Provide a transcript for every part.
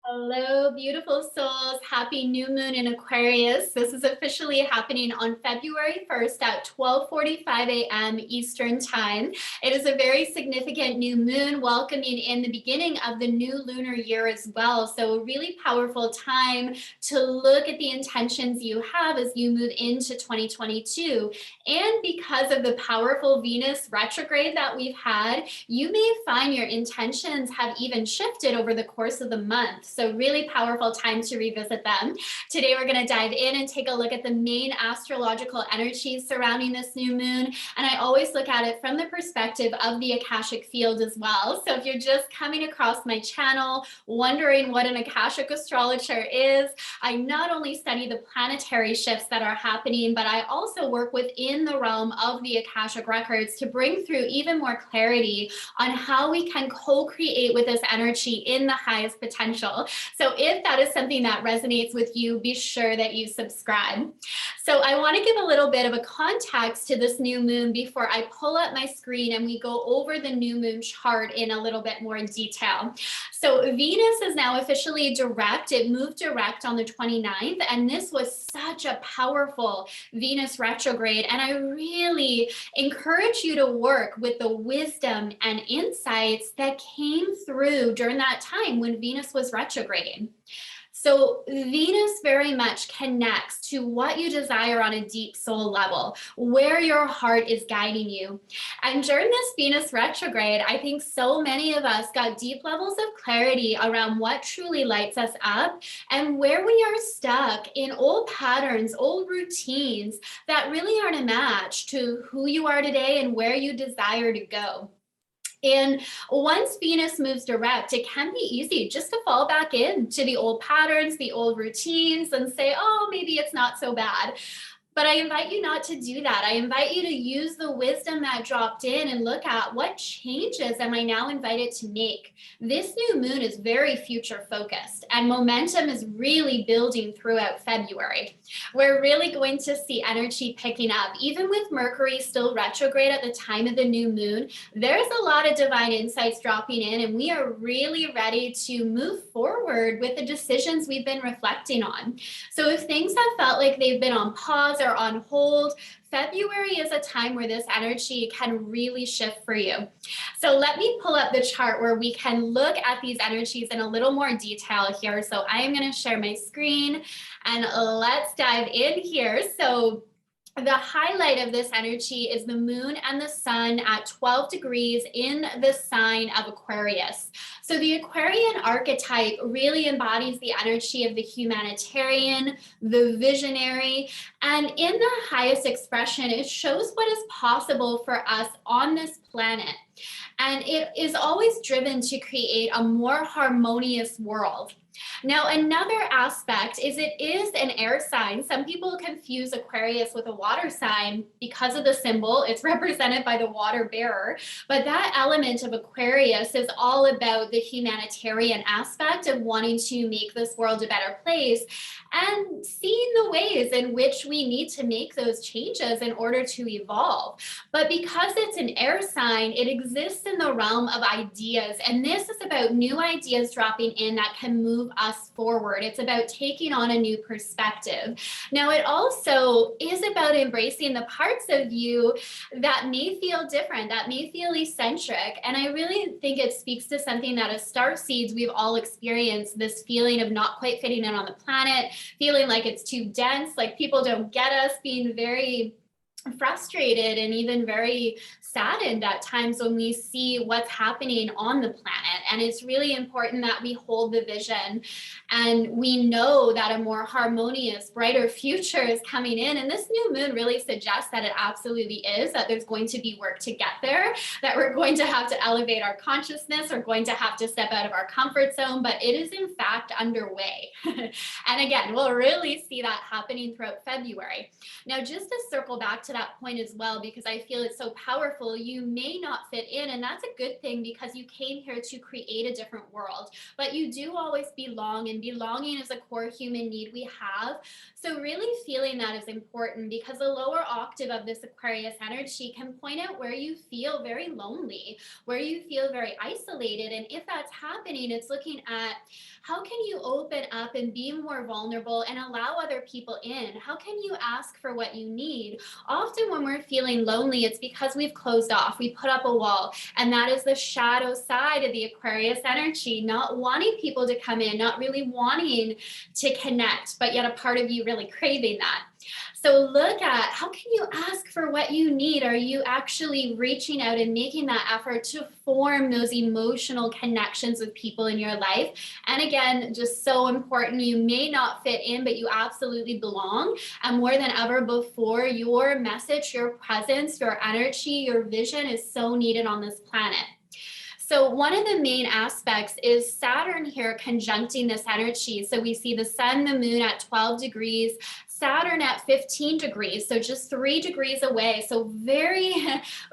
Hello, beautiful souls. Happy new moon in Aquarius. This is officially happening on February 1st at 12:45 a.m. Eastern Time. It is a very significant new moon welcoming in the beginning of the new lunar year as well. So a really powerful time to look at the intentions you have as you move into 2022. And because of the powerful Venus retrograde that we've had, you may find your intentions have even shifted over the course of the month. So really powerful time to revisit them. Today, we're going to dive in and take a look at the main astrological energies surrounding this new moon. And I always look at it from the perspective of the Akashic field as well. So if you're just coming across my channel, wondering what an Akashic astrologer is, I not only study the planetary shifts that are happening, but I also work within the realm of the Akashic records to bring through even more clarity on how we can co-create with this energy in the highest potential. So if that is something that resonates with you, be sure that you subscribe. So I want to give a little bit of a context to this new moon before I pull up my screen and we go over the new moon chart in a little bit more detail. So Venus is now officially direct. It moved direct on the 29th, and this was such a powerful Venus retrograde. And I really encourage you to work with the wisdom and insights that came through during that time when Venus was retrograding. So Venus very much connects to what you desire on a deep soul level, where your heart is guiding you. And during this Venus retrograde, I think so many of us got deep levels of clarity around what truly lights us up and where we are stuck in old patterns, old routines that really aren't a match to who you are today and where you desire to go. And once Venus moves direct, it can be easy just to fall back into the old patterns, the old routines, and say, oh, maybe it's not so bad. But I invite you not to do that. I invite you to use the wisdom that dropped in and look at what changes am I now invited to make. This new moon is very future focused, and momentum is really building throughout February. We're really going to see energy picking up. Even with Mercury still retrograde at the time of the new moon, there's a lot of divine insights dropping in, and we are really ready to move forward with the decisions we've been reflecting on. So if things have felt like they've been on pause or on hold, February is a time where this energy can really shift for you. So let me pull up the chart where we can look at these energies in a little more detail here. So I am going to share my screen and let's dive in here. So the highlight of this energy is the moon and the sun at 12 degrees in the sign of Aquarius. So the Aquarian archetype really embodies the energy of the humanitarian, the visionary, and in the highest expression, it shows what is possible for us on this planet. And it is always driven to create a more harmonious world. Now, another aspect is it is an air sign. Some people confuse Aquarius with a water sign because of the symbol. It's represented by the water bearer. But that element of Aquarius is all about the humanitarian aspect of wanting to make this world a better place and seeing the ways in which we need to make those changes in order to evolve. But because it's an air sign, it exists in the realm of ideas. And this is about new ideas dropping in that can move us forward. It's about taking on a new perspective. Now, it also is about embracing the parts of you that may feel different, that may feel eccentric. And I really think it speaks to something that as star seeds, we've all experienced, this feeling of not quite fitting in on the planet, feeling like it's too dense, like people don't get us, being very frustrated and even very saddened at times when we see what's happening on the planet. And it's really important that we hold the vision and we know that a more harmonious, brighter future is coming in. And this new moon really suggests that it absolutely is, that there's going to be work to get there, that we're going to have to elevate our consciousness, we're going to have to step out of our comfort zone, but it is in fact underway. And again, we'll really see that happening throughout February. Now, just to circle back to that point as well, because I feel it's so powerful. You may not fit in, and that's a good thing because you came here to create a different world, but you do always belong, and belonging is a core human need we have. So really feeling that is important, because the lower octave of this Aquarius energy can point out where you feel very lonely, where you feel very isolated. And if that's happening, it's looking at how can you open up and be more vulnerable and allow other people in? How can you ask for what you need? Often when we're feeling lonely, it's because we've closed off, we put up a wall, and that is the shadow side of the Aquarius energy, not wanting people to come in, not really wanting to connect, but yet a part of you really craving that. So look at how can you ask for what you need? Are you actually reaching out and making that effort to form those emotional connections with people in your life? And again, just so important, you may not fit in, but you absolutely belong. And more than ever before, your message, your presence, your energy, your vision is so needed on this planet. So one of the main aspects is Saturn here conjuncting this energy. So we see the sun, the moon at 12 degrees, Saturn at 15 degrees, so just 3 degrees away. So very,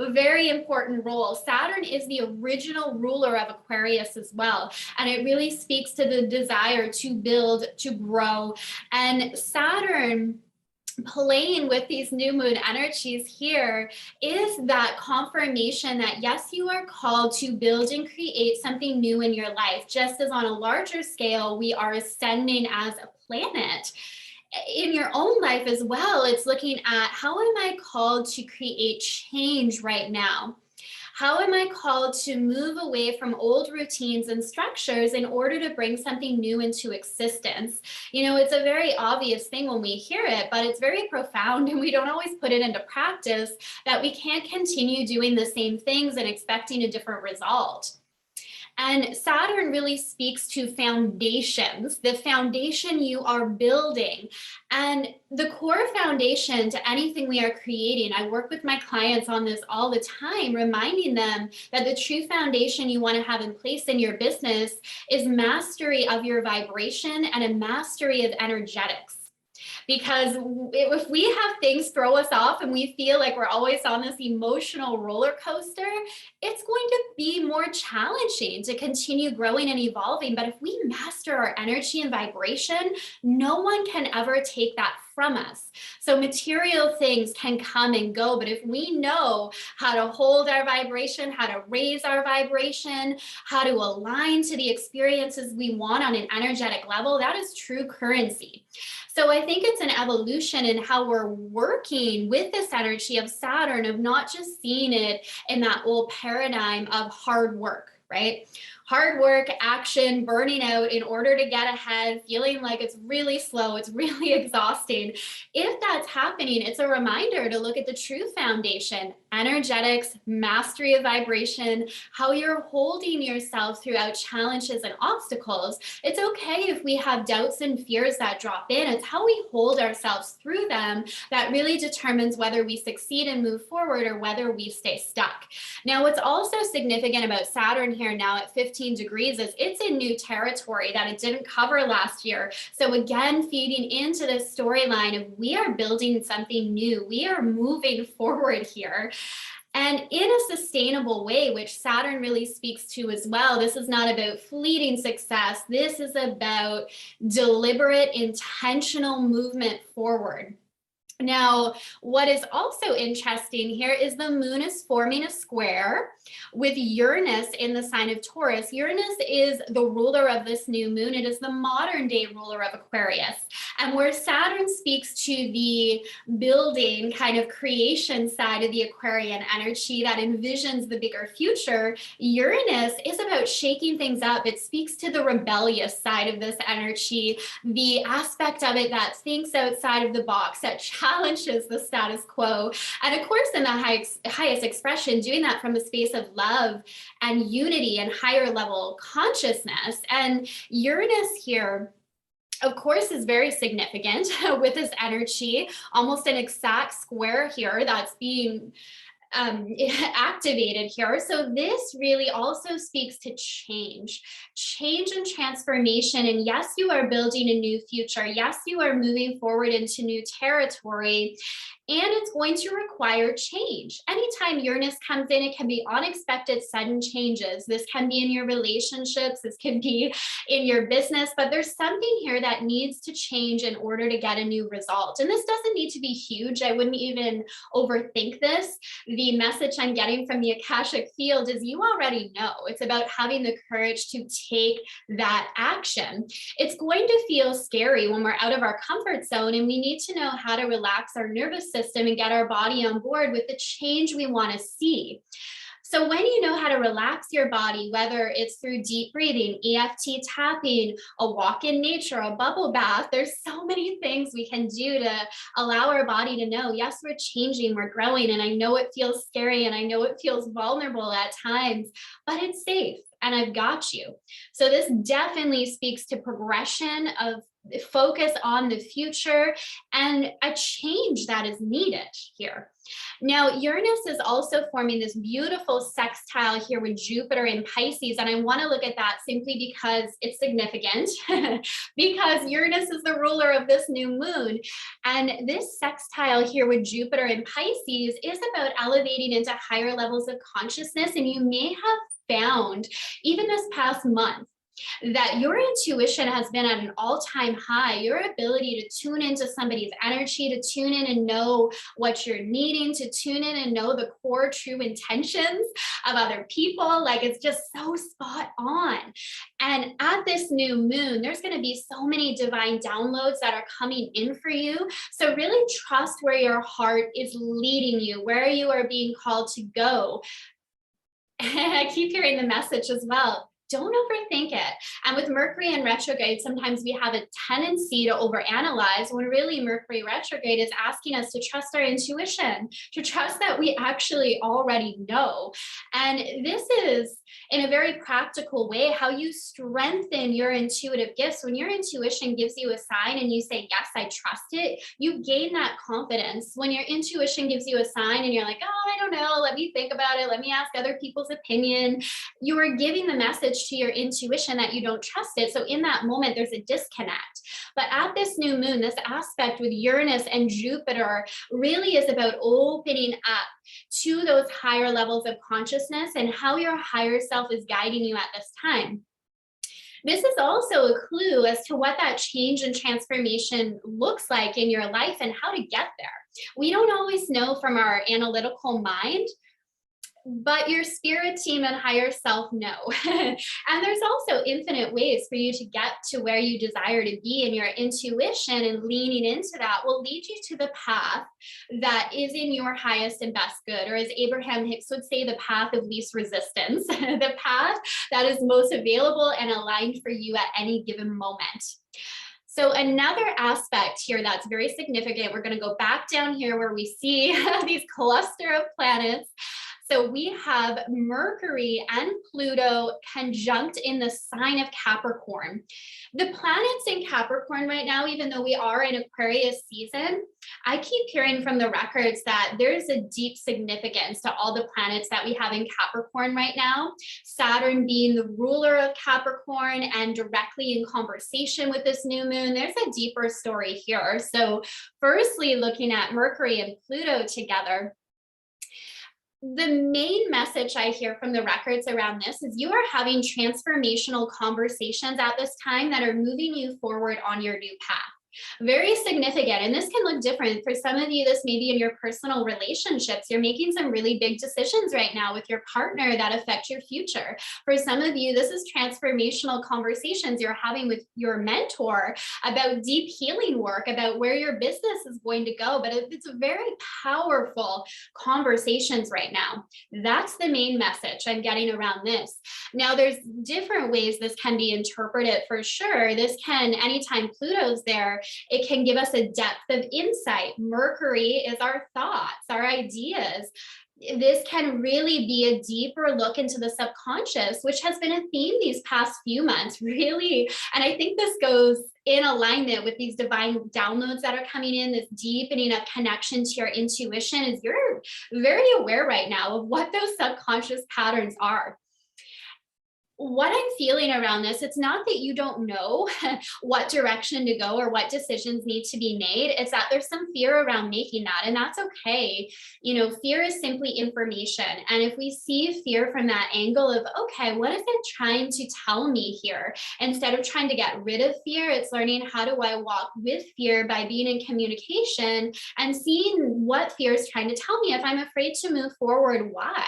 very important role. Saturn is the original ruler of Aquarius as well. And it really speaks to the desire to build, to grow. And Saturn playing with these new moon energies here is that confirmation that yes, you are called to build and create something new in your life. Just as on a larger scale, we are ascending as a planet. In your own life as well, it's looking at how am I called to create change right now? How am I called to move away from old routines and structures in order to bring something new into existence? You know, it's a very obvious thing when we hear it, but it's very profound, and we don't always put it into practice, that we can't continue doing the same things and expecting a different result. And Saturn really speaks to foundations, the foundation you are building. And the core foundation to anything we are creating, I work with my clients on this all the time, reminding them that the true foundation you want to have in place in your business is mastery of your vibration and a mastery of energetics. Because if we have things throw us off and we feel like we're always on this emotional roller coaster, it's going to be more challenging to continue growing and evolving. But if we master our energy and vibration, no one can ever take that from us. So material things can come and go, but if we know how to hold our vibration, how to raise our vibration, how to align to the experiences we want on an energetic level, that is true currency. So I think it's an evolution in how we're working with this energy of Saturn, of not just seeing it in that old paradigm of hard work, right? Hard work, action, burning out in order to get ahead, feeling like it's really slow, it's really exhausting. If that's happening, it's a reminder to look at the true foundation, energetics, mastery of vibration, how you're holding yourself throughout challenges and obstacles. It's okay if we have doubts and fears that drop in. It's how we hold ourselves through them that really determines whether we succeed and move forward or whether we stay stuck. Now, what's also significant about Saturn here now at 15 degrees is it's in new territory that it didn't cover last year. So again, feeding into this storyline of we are building something new. We are moving forward here. And in a sustainable way, which Saturn really speaks to as well. This is not about fleeting success. This is about deliberate, intentional movement forward. Now, what is also interesting here is the moon is forming a square with Uranus in the sign of Taurus. Uranus is the ruler of this new moon. It is the modern day ruler of Aquarius. And where Saturn speaks to the building kind of creation side of the Aquarian energy that envisions the bigger future, Uranus is about shaking things up. It speaks to the rebellious side of this energy, the aspect of it that thinks outside of the box, that challenges the status quo. And of course, in the highest expression, doing that from a space of love and unity and higher level consciousness. And Uranus here, of course, is very significant with this energy, almost an exact square here that's being activated here. So this really also speaks to change change and transformation. And yes, you are building a new future. Yes, you are moving forward into new territory. And it's going to require change. Anytime Uranus comes in, it can be unexpected, sudden changes. This can be in your relationships, this can be in your business, but there's something here that needs to change in order to get a new result. And this doesn't need to be huge. I wouldn't even overthink this. The message I'm getting from the Akashic field is you already know. It's about having the courage to take that action. It's going to feel scary when we're out of our comfort zone, and we need to know how to relax our nervous system and get our body on board with the change we want to see. So when you know how to relax your body, whether it's through deep breathing, EFT tapping, a walk in nature, a bubble bath, there's so many things we can do to allow our body to know, yes, we're changing, we're growing, and I know it feels scary and I know it feels vulnerable at times, but it's safe and I've got you. So this definitely speaks to progression of focus on the future and a change that is needed here. Now, Uranus is also forming this beautiful sextile here with Jupiter in Pisces, and I want to look at that simply because it's significant, because Uranus is the ruler of this new moon, and this sextile here with Jupiter in Pisces is about elevating into higher levels of consciousness, and you may have found, even this past month, that your intuition has been at an all-time high. Your ability to tune into somebody's energy, to tune in and know what you're needing, to tune in and know the core true intentions of other people, like it's just so spot on. And at this new moon, there's going to be so many divine downloads that are coming in for you. So really trust where your heart is leading you, where you are being called to go. And I keep hearing the message as well. Don't overthink it. And with Mercury in retrograde, sometimes we have a tendency to overanalyze when really Mercury retrograde is asking us to trust our intuition, to trust that we actually already know. And this is, in a very practical way, how you strengthen your intuitive gifts. When your intuition gives you a sign and you say, yes, I trust it, you gain that confidence. When your intuition gives you a sign and you're like, oh, I don't know, let me think about it, let me ask other people's opinion, you are giving the message to your intuition that you don't trust it. So in that moment, there's a disconnect. But at this new moon, this aspect with Uranus and Jupiter really is about opening up to those higher levels of consciousness and how your higher self is guiding you at this time. This is also a clue as to what that change and transformation looks like in your life and how to get there. We don't always know from our analytical mind, but your spirit team and higher self know. And there's also infinite ways for you to get to where you desire to be, and your intuition and leaning into that will lead you to the path that is in your highest and best good, or as Abraham Hicks would say, the path of least resistance, the path that is most available and aligned for you at any given moment. So another aspect here that's very significant, we're going to go back down here where we see these cluster of planets. So we have Mercury and Pluto conjunct in the sign of Capricorn. The planets in Capricorn right now, even though we are in Aquarius season, I keep hearing from the records that there's a deep significance to all the planets that we have in Capricorn right now. Saturn being the ruler of Capricorn and directly in conversation with this new moon. There's a deeper story here. So firstly, looking at Mercury and Pluto together, the main message I hear from the records around this is you are having transformational conversations at this time that are moving you forward on your new path. Very significant. And this can look different. For some of you, this may be in your personal relationships. You're making some really big decisions right now with your partner that affect your future. For some of you, this is transformational conversations you're having with your mentor about deep healing work, about where your business is going to go. But it's a very powerful conversations right now. That's the main message I'm getting around this. Now, there's different ways this can be interpreted for sure. This can, anytime Pluto's there, it can give us a depth of insight. Mercury is our thoughts, our ideas. This can really be a deeper look into the subconscious, which has been a theme these past few months, really. And I think this goes in alignment with these divine downloads that are coming in, this deepening of connection to your intuition, is you're very aware right now of what those subconscious patterns are. what I'm feeling around this, it's not that you don't know what direction to go or what decisions need to be made. It's that there's some fear around making that, and that's okay. You know, fear is simply information. And if we see fear from that angle of, okay, what is it trying to tell me here? Instead of trying to get rid of fear, it's learning, how do I walk with fear by being in communication and seeing what fear is trying to tell me. If I'm afraid to move forward, why?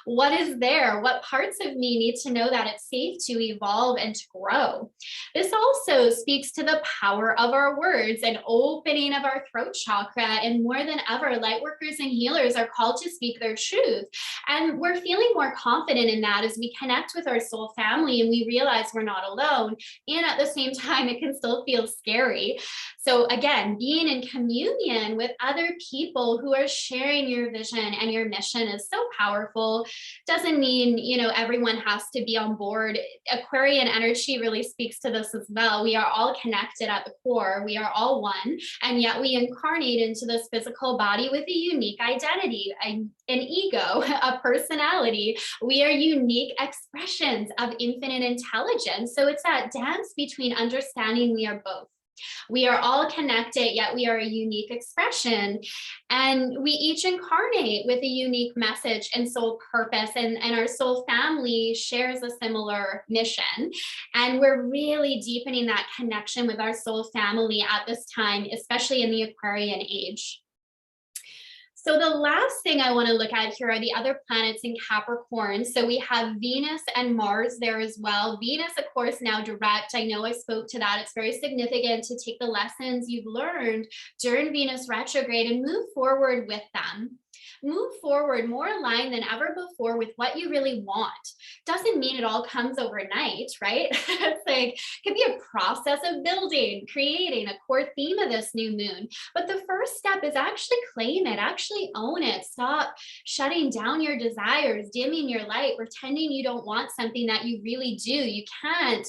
What is there? What parts of me need to know that it's safe to evolve and to grow? This also speaks to the power of our words and opening of our throat chakra. And more than ever, light workers and healers are called to speak their truth. And we're feeling more confident in that as we connect with our soul family and we realize we're not alone. And at the same time, it can still feel scary. So again, being in communion with other people who are sharing your vision and your mission is so powerful. Doesn't mean, you know, everyone has to be on board. Aquarian energy really speaks to this as well. We are all connected at the core. We are all one, and yet we incarnate into this physical body with a unique identity, an ego, a personality. We are unique expressions of infinite intelligence. So it's that dance between understanding we are both. We are all connected, yet we are a unique expression. And we each incarnate with a unique message and soul purpose. And our soul family shares a similar mission. And we're really deepening that connection with our soul family at this time, especially in the Aquarian age. So the last thing I want to look at here are the other planets in Capricorn. So we have Venus and Mars there as well. Venus, of course, now direct. I know I spoke to that. It's very significant to take the lessons you've learned during Venus retrograde and move forward with them. Move forward more aligned than ever before with what you really want. Doesn't mean it all comes overnight, right? It's like, it can be a process of building, creating a core theme of this new moon. But the first step is actually claim it, actually own it. Stop shutting down your desires, dimming your light, pretending you don't want something that you really do. You can't.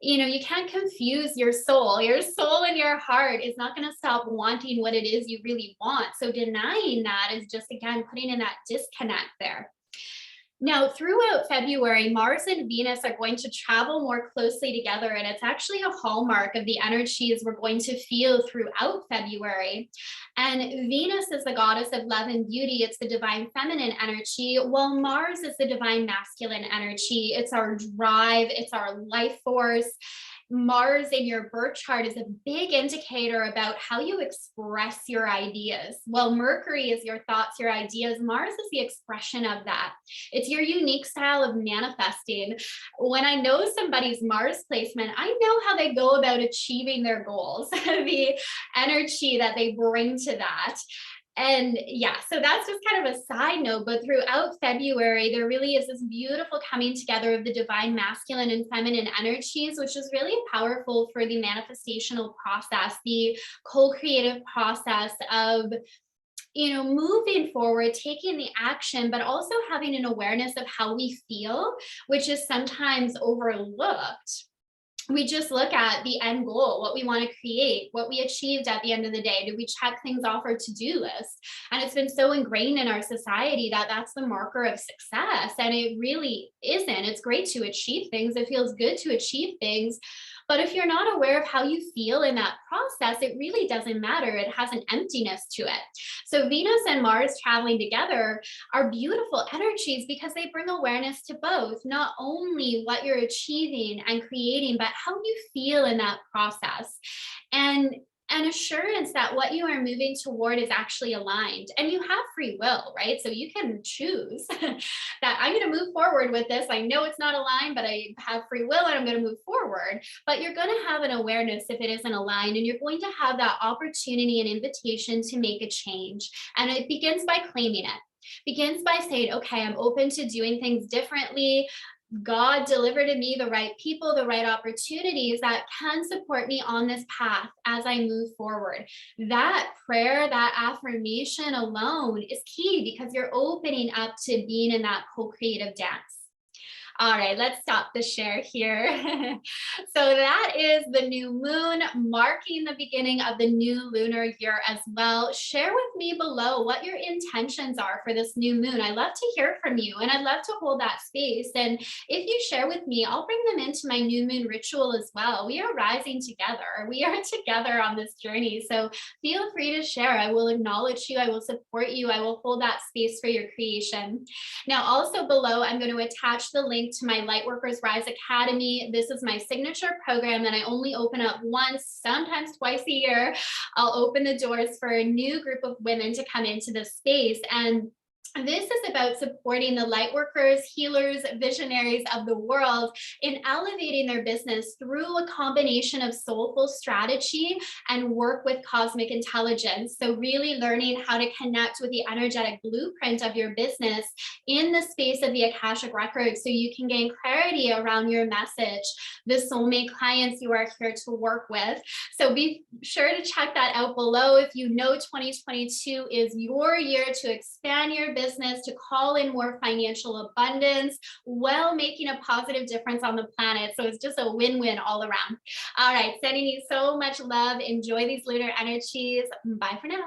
You know, you can't confuse your soul. Your soul and your heart is not going to stop wanting what it is you really want. So denying that is just, again, putting in that disconnect there. Now, throughout February, Mars and Venus are going to travel more closely together, and it's actually a hallmark of the energies we're going to feel throughout February. And Venus is the goddess of love and beauty. It's the divine feminine energy, while Mars is the divine masculine energy. It's our drive, it's our life force. Mars in your birth chart is a big indicator about how you express your ideas. While Mercury is your thoughts, your ideas, Mars is the expression of that. It's your unique style of manifesting. When I know somebody's Mars placement, I know how they go about achieving their goals, the energy that they bring to that. And yeah, so that's just kind of a side note, but throughout February, there really is this beautiful coming together of the divine masculine and feminine energies, which is really powerful for the manifestational process, the co-creative process of, you know, moving forward, taking the action, but also having an awareness of how we feel, which is sometimes overlooked. We just look at the end goal, what we want to create, what we achieved at the end of the day. Did we check things off our to-do list? And it's been so ingrained in our society that that's the marker of success. And it really isn't. It's great to achieve things. It feels good to achieve things. But if you're not aware of how you feel in that process, it really doesn't matter. It has an emptiness to it. So Venus and Mars traveling together are beautiful energies because they bring awareness to both, not only what you're achieving and creating, but how you feel in that process. And an assurance that what you are moving toward is actually aligned, and you have free will, right? So you can choose that I'm going to move forward with this. I know it's not aligned, but I have free will and I'm going to move forward. But you're going to have an awareness if it isn't aligned, and you're going to have that opportunity and invitation to make a change. And it begins by claiming it. Begins by saying, okay, I'm open to doing things differently. God delivered to me the right people, the right opportunities that can support me on this path as I move forward. That prayer, that affirmation alone is key because you're opening up to being in that co-creative dance. All right, let's stop the share here. So that is the new moon marking the beginning of the new lunar year as well. Share with me below what your intentions are for this new moon. I love to hear from you and I'd love to hold that space. And if you share with me, I'll bring them into my new moon ritual as well. We are rising together. We are together on this journey. So feel free to share. I will acknowledge you. I will support you. I will hold that space for your creation. Now, also below, I'm going to attach the link to my Lightworkers Rise Academy. This is my signature program and I only open up once, sometimes twice a year. I'll open the doors for a new group of women to come into the space. And this is about supporting the light workers, healers, visionaries of the world in elevating their business through a combination of soulful strategy and work with cosmic intelligence. So really learning how to connect with the energetic blueprint of your business in the space of the Akashic Records so you can gain clarity around your message, the soulmate clients you are here to work with. So be sure to check that out below if you know 2022 is your year to expand your business, to call in more financial abundance while making a positive difference on the planet. So it's just a win-win all around. All right, sending you so much love. Enjoy these lunar energies. Bye for now.